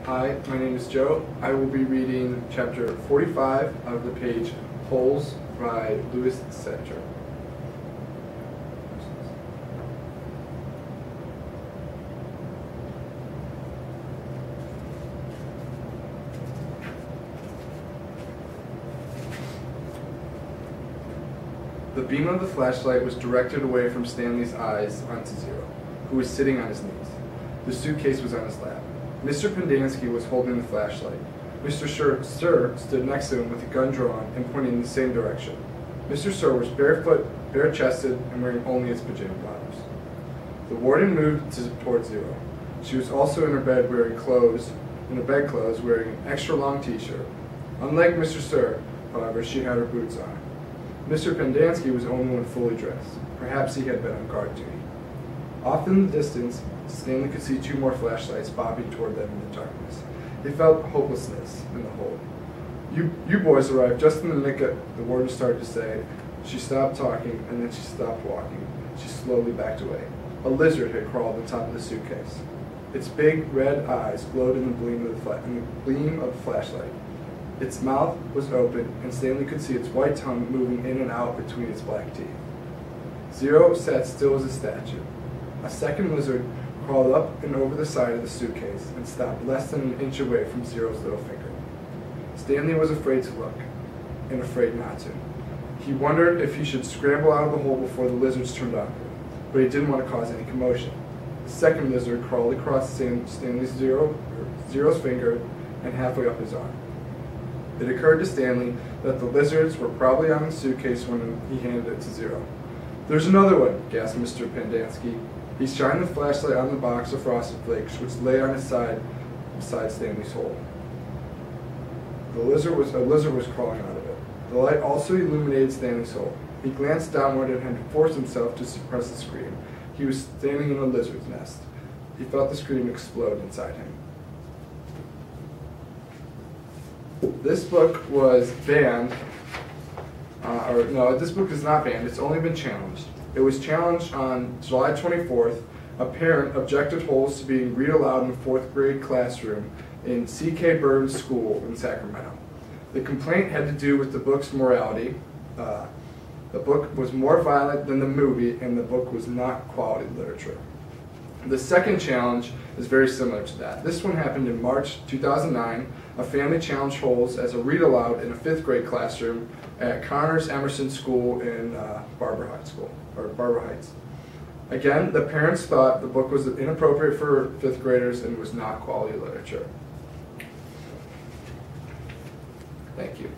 Hi, my name is Joe. I will be reading chapter 45 of the page Holes by Sachar. The beam of the flashlight was directed away from Stanley's eyes onto Zero, who was sitting on his knees. The suitcase was on his lap. Mr. Pendanski was holding the flashlight. Mr. Sir stood next to him with a gun drawn and pointing in the same direction. Mr. Sir was barefoot, bare-chested, and wearing only his pajama bottoms. The warden moved towards Zero. She was also in her bed wearing bedclothes, wearing an extra-long t-shirt. Unlike Mr. Sir, however, she had her boots on. Mr. Pendanski was the only one fully dressed. Perhaps he had been on guard duty. Off in the distance, Stanley could see two more flashlights bobbing toward them in the darkness. He felt hopelessness in the hole. You boys arrived just in the nick of," the warden started to say. She stopped talking, and then she stopped walking. She slowly backed away. A lizard had crawled on top of the suitcase. Its big red eyes glowed in the gleam of the flashlight. Its mouth was open, and Stanley could see its white tongue moving in and out between its black teeth. Zero sat still as a statue. A second lizard crawled up and over the side of the suitcase and stopped less than an inch away from Zero's little finger. Stanley was afraid to look, and afraid not to. He wondered if he should scramble out of the hole before the lizards turned on him, but he didn't want to cause any commotion. The second lizard crawled across Stanley's Zero's finger and halfway up his arm. It occurred to Stanley that the lizards were probably on the suitcase when he handed it to Zero. "There's another one," gasped Mr. Pendanski. He shined the flashlight on the box of Frosted Flakes, which lay on his side beside Stanley's hole. A lizard was crawling out of it. The light also illuminated Stanley's hole. He glanced downward and had to force himself to suppress the scream. He was standing in a lizard's nest. He felt the scream explode inside him. This book was banned, this book is not banned, it's only been challenged. It was challenged on July 24th. A parent objected holes to being read aloud in the 4th grade classroom in C.K. Burns School in Sacramento. The complaint had to do with the book's morality. The book was more violent than the movie, and the book was not quality literature. The second challenge is very similar to that. This one happened in March 2009. A family challenged holes as a read-aloud in a 5th grade classroom at Connors Emerson School in Barbara Heights. Again, the parents thought the book was inappropriate for 5th graders and was not quality literature. Thank you.